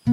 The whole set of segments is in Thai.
ท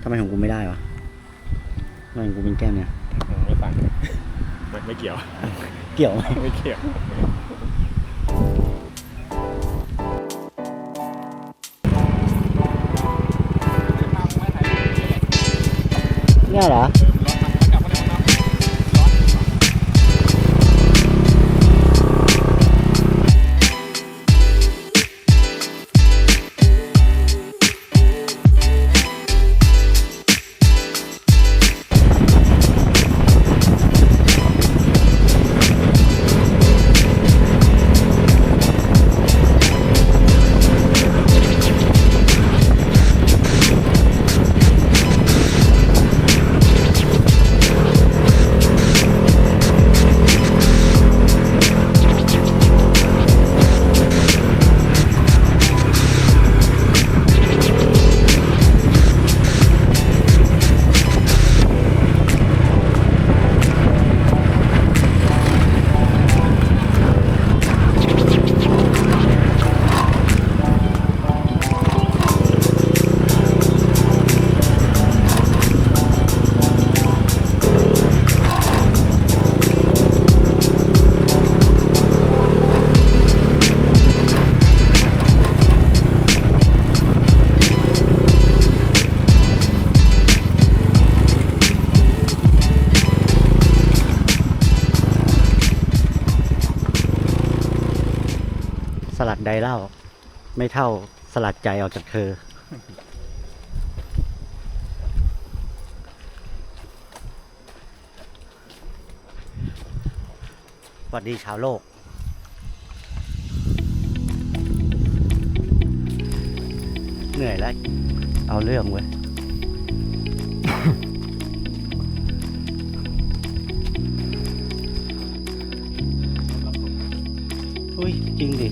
ำไมของกูไม่ได้วะทำไมของกูเป็นแก้มเนี่ยไม่ฟังไม่เกี่ยวเกี่ยวไหมไม่เกี่ยวเนี่ยเหรอสลัดใดเล่าไม่เท่าสลัดใจออกจากเธอสวัสดีชาวโลกเหนื่อยแล้วเอาเรื่องเว้ย อุ้ยจริงดิ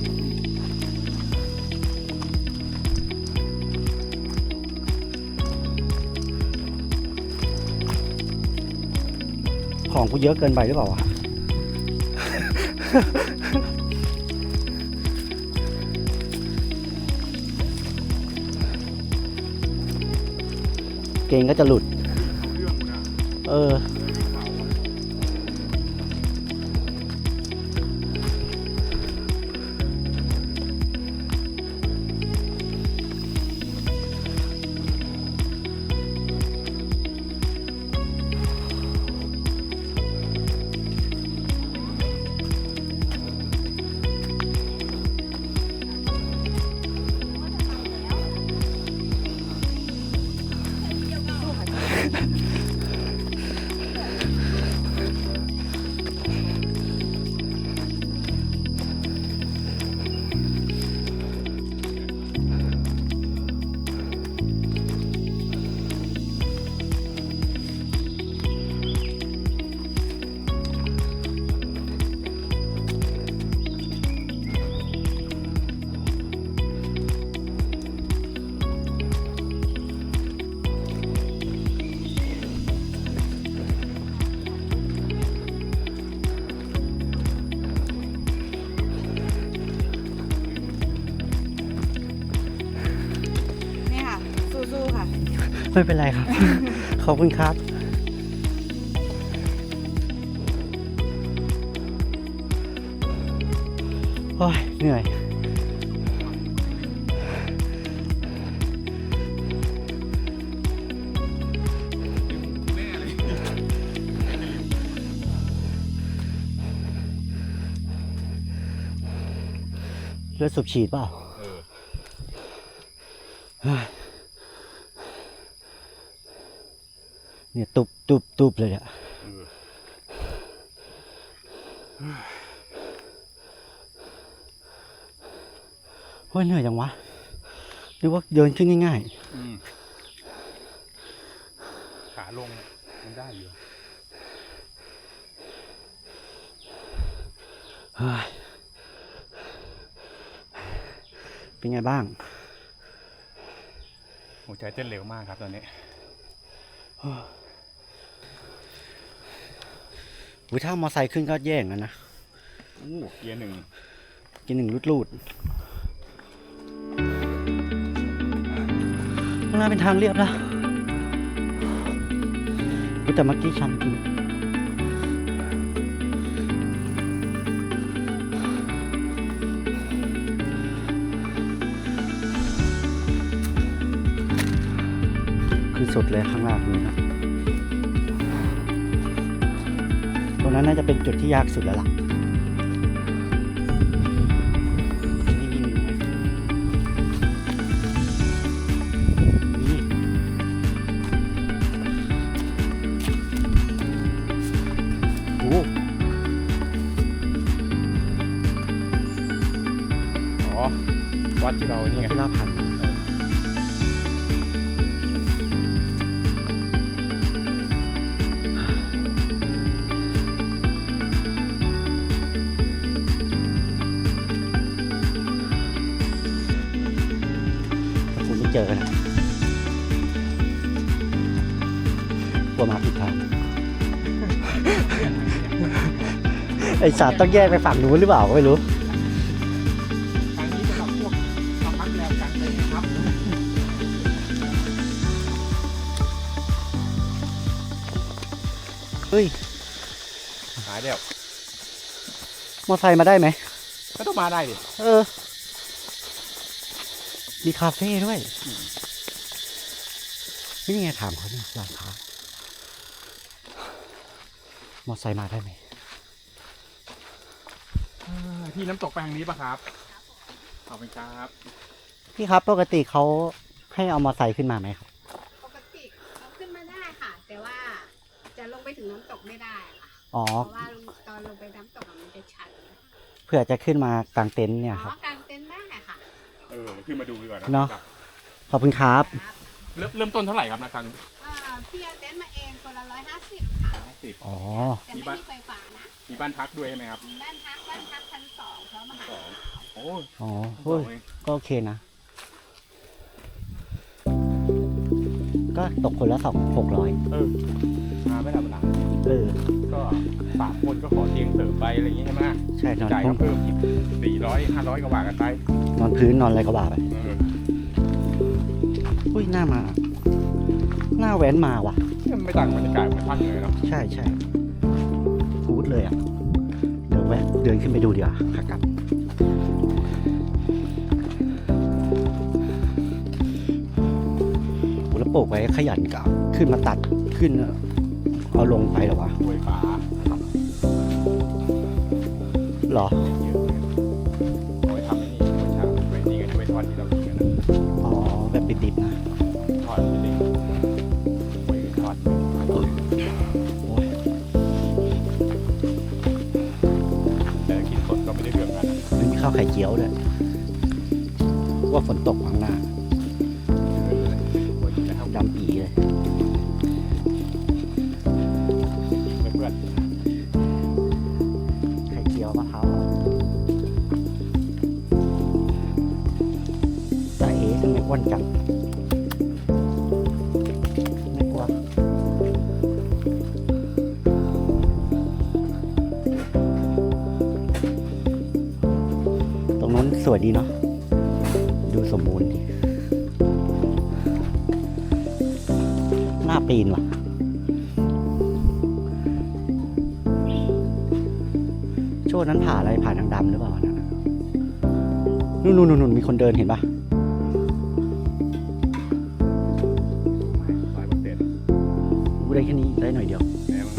ของกูเยอะเกินไปหรือเปล่าวะ เกงก็จะหลุด ไม่เป็นไรครับ ขอบคุณครับโอ้ยเหนื่อยเลือดสูบฉีดเปล่าเนี่ยตุบเลยเนี่ยโอ้ยเหนื่อยจังวะนึกว่าเดินขึ้นง่ายๆขาลงมันได้อยู่เป็นไงบ้างหัวใจเต้นเร็วมากครับตอนนี้ถ้ามอไซค์ขึ้นก็แย่งกันนะเกียร์หนึ่งรูดข้างหน้าเป็นทางเรียบแล้วแต่เมื่อกี้ชันจริงคือสุดเลยข้างล่างนี้ครับตรงนั้นน่าจะเป็นจุดที่ยากสุดแล้วล่ะวัดที่เรานี่ไงที่เราผ่านผมไม่เจอกันนะกลัวมาผิดทาง ไอสัตว์ต้องแยกไปฝั่งนู้นหรือเปล่าก็ไม่รู้เฮ้ยหายแล้ว มอไซค์มาได้ไหมก็ต้องมาได้ดิมีคาเฟ่ด้วยนี่ไงถามเขาเนี่ยร้านค้ามอไซค์มาได้ไหมที่น้ำตกไปทางนี้ป่ะครับขอบคุณครับพี่ครับปกติเขาให้เอามอไซค์ขึ้นมาไหมครับปกติเอาขึ้นมาได้ค่ะแต่ว่าจะลงไปถึงน้ำตกไม่ได้ค่ะเพราะว่าตอนลงไปน้ำตกมันจะชันเพื่อจะขึ้นมากางเต็นท์เนี่ยครับกางเต็นท์ได้ค่ะขึ้นมาดูดีกว่าเนาะขอบคุณครับเริ่มต้นเท่าไหร่ครับนะครั้งพี่เอาเต็นท์มาเองคนละ150ค่ะอ๋อแต่ไม่มีไฟฟ้านะมีบ้านพักด้วยใช่ไหมครับมีบ้านพักชั้น 2พร้อมอาหารอ๋อก็โอเคนะก็ตกคนละ600มาไม่ธรรมดาก็3 คนก็ขอเตียงเสริมไปอะไรอย่างงี้ใช่ไหมใช่นอนจ่ายเพิ่มอีก400-500ก็ว่ากันไปนอนพื้นนอนอะไรก็ว่าไปอุ้ยหน้าแว้นมาว่ะไม่ต่างบรรยากาศเหมือนภาคเหนือเนาะใช่ฟูดเลยอ่ะเดี๋ยวแวะเดินขึ้นไปดูดีกว่าขากลับแล้วปลูกไว้ขยันกับขึ้นมาตัดขึ้นเอาลงไปหรอวะกล้วยป่าหรอเอาไว้ทำไอ้นี่ไว้ชาไว้นี่ก็ไว้ทอดที่เรากินกันนะอ๋อแบบดิบๆนะทอดดิบไว้ทอดโอ้ยแต่กินสดก็ไม่ได้เรื่องกันไม่มีข้าวไข่เจียวด้วยว่าฝนตกข้างหน้าดำปีเลยเพื่อนไข่เจียวมะพร้าวจ่าเอ๋ทำไมอ้วนจังไม่กลัวตรงนั้นสวยดีเนาะดูสมบูรณ์ดี าปีนว่ะโชว์นั้นผ่าอะไรผ่านางดำหรือเปล่านะนู่นมีคนเดินเห็นปะกูได้แค่นี้ได้หน่อยเดียว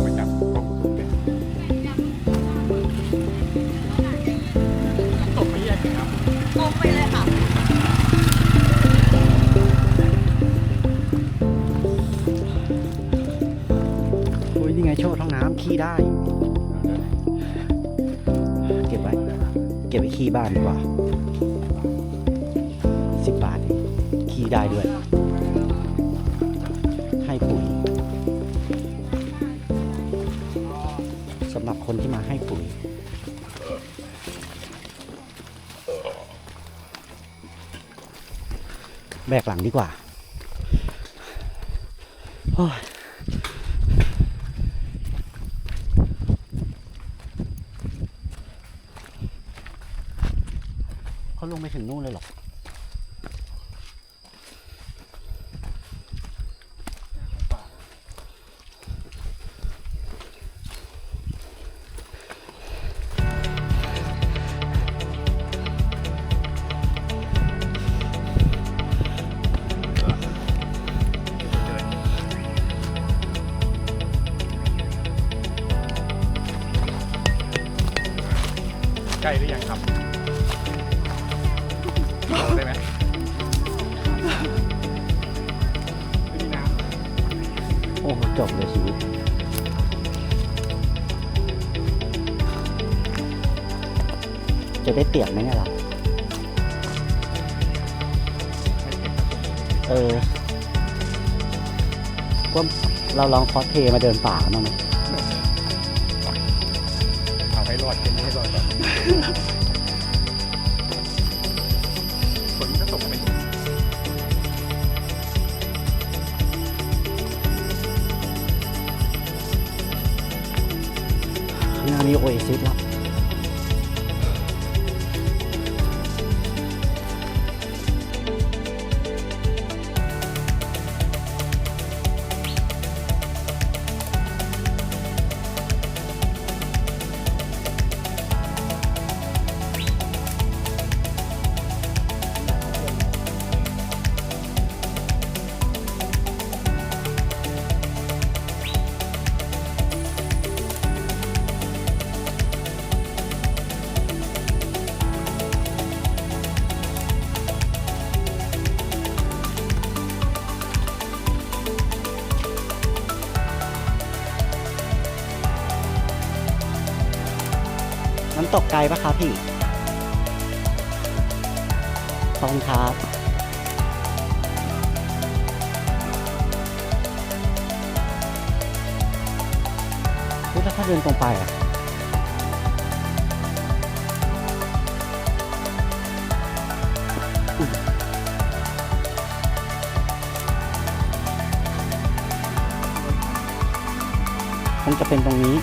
มันจับตกไม่แยกครับ ตรงไปเลยค่ะ อุ้ยนี่ไงโชว์ท้องน้ำขี้ได้เก็บไว้ขี้บ้านดีกว่า10 บาทขี้ได้ด้วยให้ปุ๋ยสำหรับคนที่มาให้ปุ๋ยแบกหลังดีกว่าโอ้ยเขาลงไปถึงนู่นเลยหรอใกล้หรือยังครับได้ไหมไม่มีน้ำ โอ้จบเลยชีวิตจะได้เปรียบไหมเนี่ยเราว่าเราลองคอสเพลย์มาเดินป่ากันบ้างไหม เอาให้รอดแค่นี้ให้รอดก่อนฝนก็ตกไปข้างหน้ามีโอเอซิสแล้วน้ำตกไกลปะครับพี่ขอบคุณครับแล้วถ้าเดินตรงไปอ่ะคงจะเป็นตรงนี้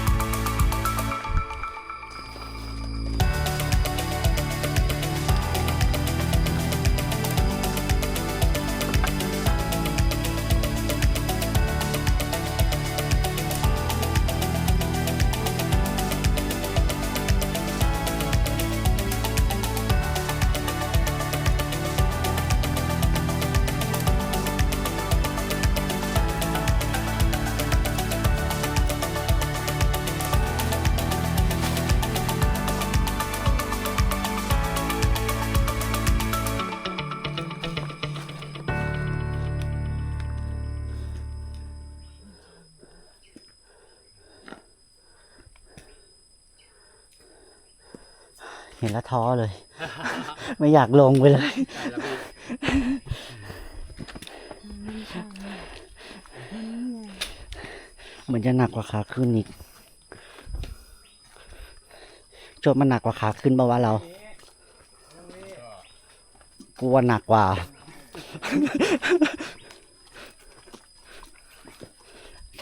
เห็นแล้วท้อเลย ไม่อยากลงไปเลย เหมือนจะหนักกว่าขาขึ้นอีกโจทย์มันหนักกว่าขาขึ้นป่าวะเรากูว่าหนักกว่า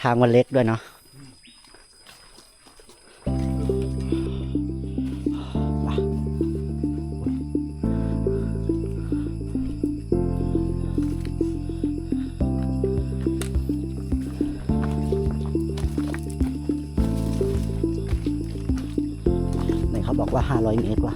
ทางมันเล็กด้วยเนาะ ว่า500 เมตรว่ะ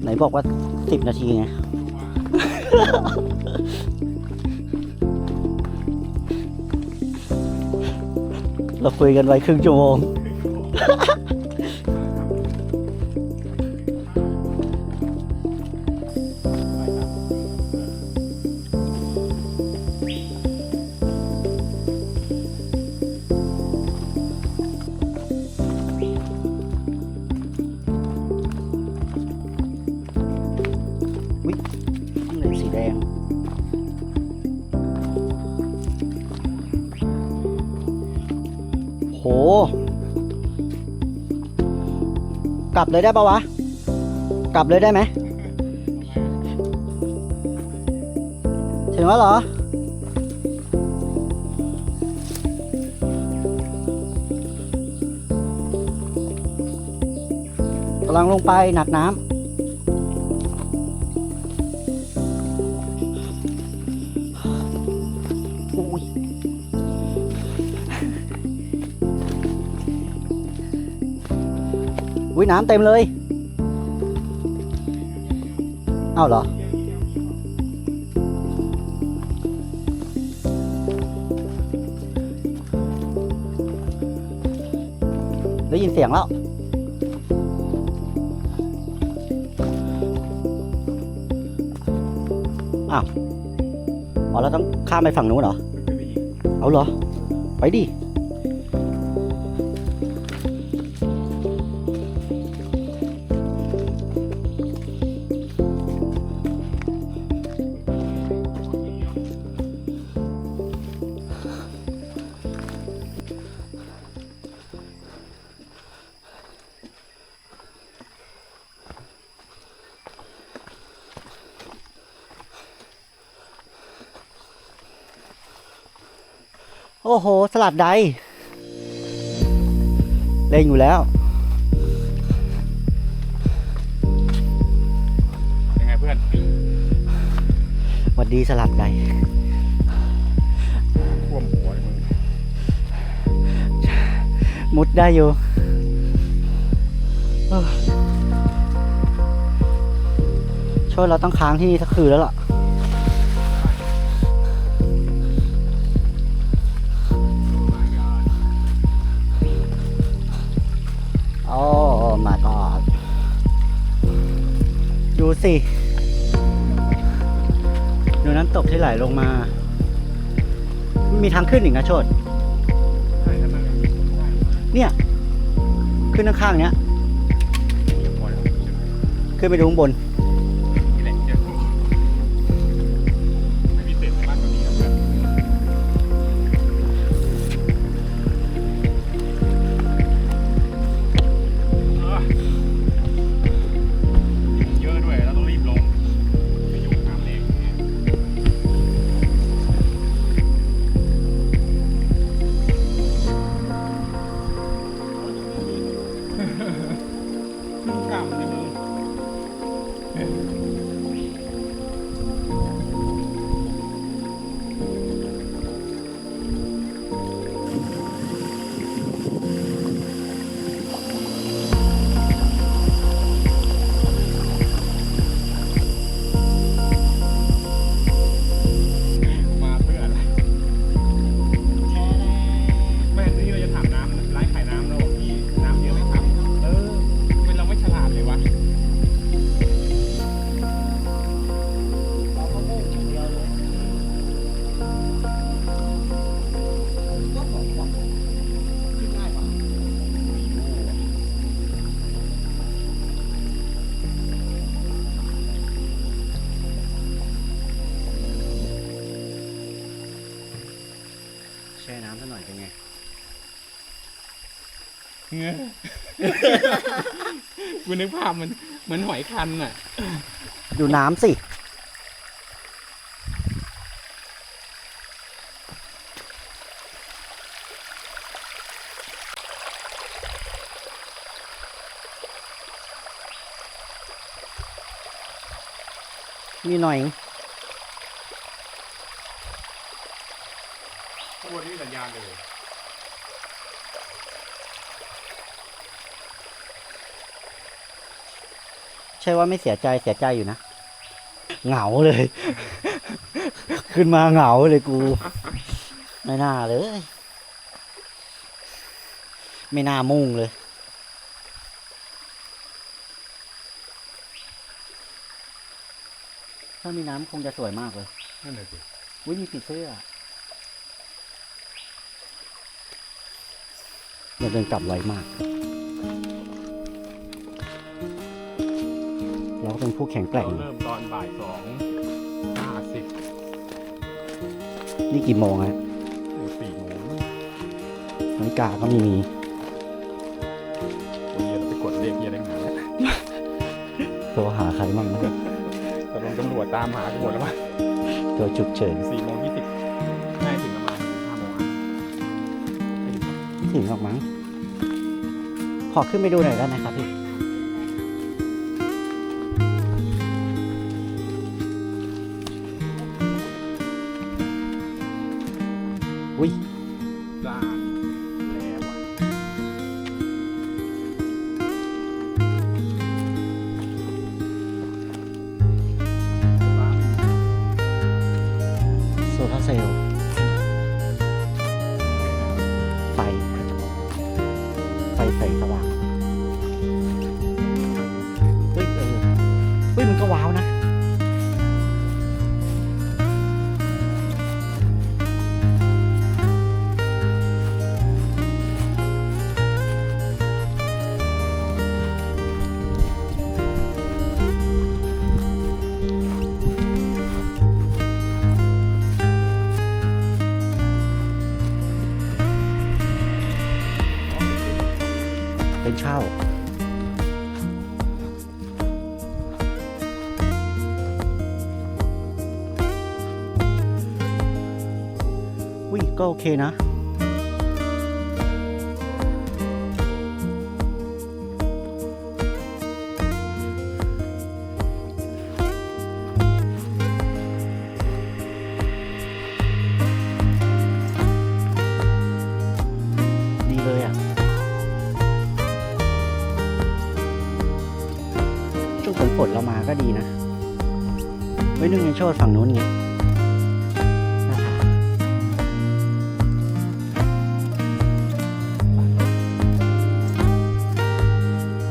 ไหนบอกว่า10 นาทีไง เราคุยกันไว้ครึ่งชั่วโมง อุ๊ยข้างในสีแดง โห กลับเลยได้ปะวะ กลับเลยได้ไหม ถึงแล้วเหรอ กำลังลงไปหนักน้ำอุ้ย อุ้ยน้ำเต็มเลย เอ้าเหรอ ได้ยินเสียงแล้ว อ้าวอ๋อเราต้องข้ามไปฝั่งนู้นเหรอ เอาเหรอ ไปดิ โอ้โห สลัดใดเล่นอยู่แล้ว ยังไงเพื่อน หวัดดีสลัดใด ท่วมหัวเลยมึง มุดได้อยู่ช่วยเราต้องค้างที่นี่สักคืนแล้วล่ะ โอ้ my god ดูสิ ดูน้ำตกที่ไหลลงมา มีทางขึ้นอีกนะโชด ใช่ถ้ามันไม่มีคนได้ เนี่ย ขึ้นข้างๆเนี้ย เดี๋ยวพอแล้ว ขึ้นไปดูข้างบน นี่แหละเดี๋ยวไม่มีเศษมากกว่านี้นะเพื่อนเยอะด้วยเราต้องรีบลงไม่ยุ่งน้ำแรงเนี่ยกำเลยมึง มาเพื่ออะไรแม่ที่เราจะถามน้ำร้านขายน้ำเราบอกพี่น้ำเยอะไหมครับเป็นเราไม่ฉลาดเลยวะเราก็มุ่งอย่างเดียวเลยก็บอกว่าขึ้นง่ายกว่าแช่น้ำซะหน่อยเป็นไง กูนึกภาพมันเหมือนหอยคันอ่ะ ดูน้ำสิ มีหน่อย ใช่ว่าไม่เสียใจอยู่นะเหงาเลย ขึ้นมาเหงาเลยกูไม่น่าเลยไม่น่ามุ่งเลยถ้ามีน้ำคงจะสวยมากเลย นั่นเลยสิ วิ่งมีผีเสื้อเราเดินกลับไวมากเราก็เป็นผู้แข็งแกร่ง เราเริ่มตอนบ่าย2:50 นี่กี่โมงฮะ 4 โมง นาฬิกาก็ไม่มี วันนี้เราไปกดเรียกเฮียได้งานแล้ว โทรหาใครบ้างนะ ตำรวจตามหากันหมดแล้วมั้ง ตัวฉุกเฉิน 4:20ง่ายถึงประมาณ5 โมง ไม่ถึงหรอกมั้งขอขึ้นไปดูหน่อยได้ไหมครับพี่อุ้ย ได้แล้วอ่ะ โซลาร์เซลล์ไฟแสงสว่างเฮ้ยมันก็ว้าวนะเป็นเช่าอุ้ยก็โอเคนะดีเลยอ่ะช่วงฝนเรามาก็ดีนะไว้นึงไงโชดฝั่งนู้นไงนะคะ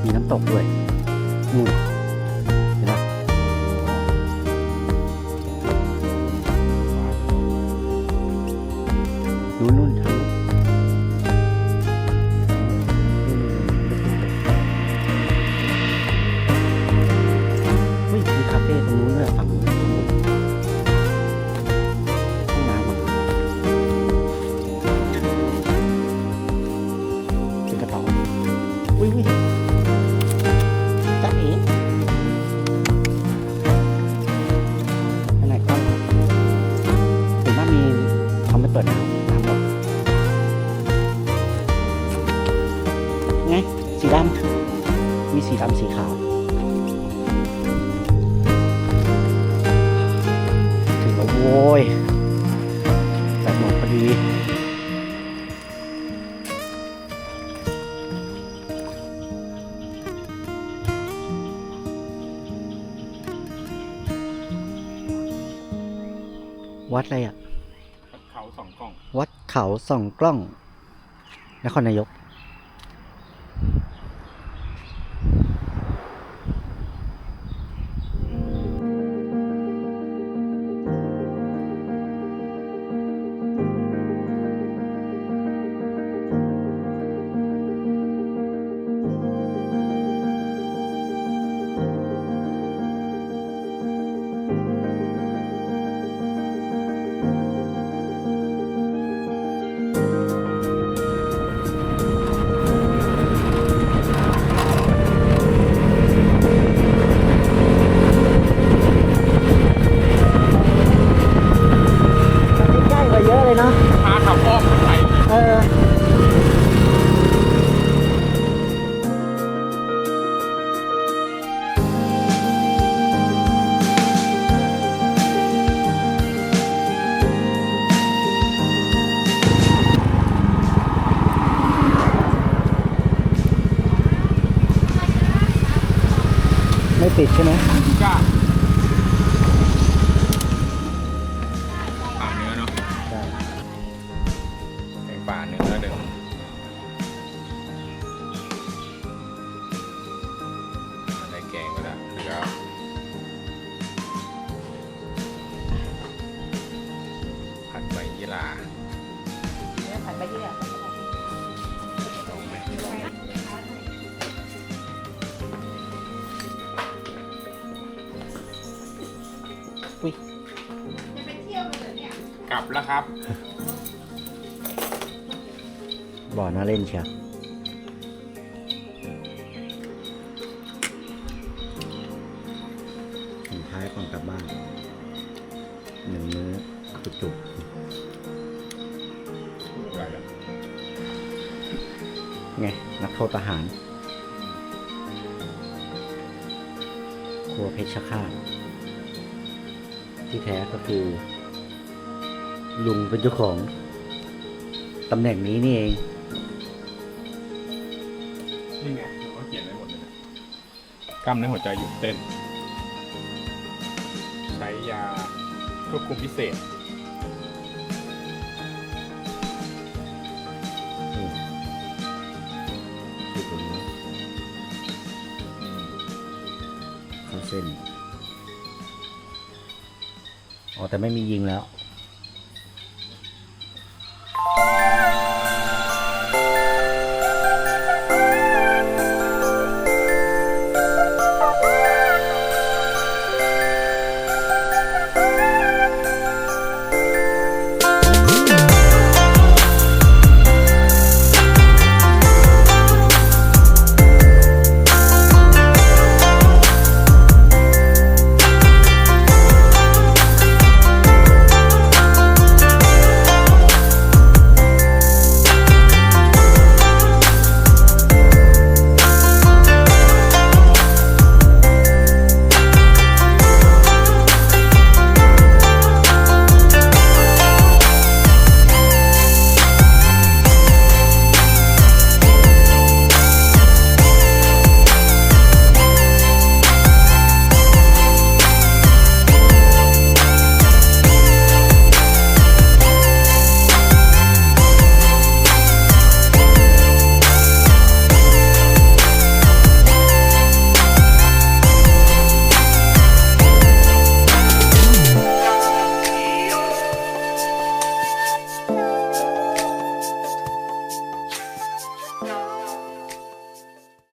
มีน้ำตกด้วยนู่นเห็นปะนู่นทางเฮ้ยมีคาเฟ่ตรงนู้นด้วยฝั่งนู้นห้องน้ำอ่ะเป็นกระเป๋าอุ้ยจ๊ะเอ๋อันไหนก็เห็นว่ามีเขาไม่เปิดน้ำหมดไงสีดำมีสีดำสีขาวถึงแล้วโว้ย8 โมงพอดีวัดอะไรอ่ะ เขา2 กล่อง วัดเขาส่องกล้องนครนายก ติดใช่ไหม จ้าป่าเนื้อเนาะ ใช่ แกงป่าเนื้อหนึ่งอะไรแกงก็ได้เหลือผัดใบยี่หร่า ผัดใบยี่หร่า ลงไหม อุ้ย จะไปเที่ยวกันเหรอเนี่ย กลับแล้วครับ บ่อน่าเล่นเชียวสุดท้ายก่อนกลับบ้าน1 มื้อจุกๆไง นักโทษทหาร ครัวเพชรฆาตที่แท้ก็คือ ลุงเป็นเจ้าของตำแหน่งนี้นี่เอง นี่ไงเราก็เขียนไว้หมดเลยนะกล้ามเนื้อหัวใจหยุดเต้น ใช้ยาควบคุมพิเศษ นี่คือตรงนี้เข้าเส้น อ๋อ แต่ไม่มียิงแล้ว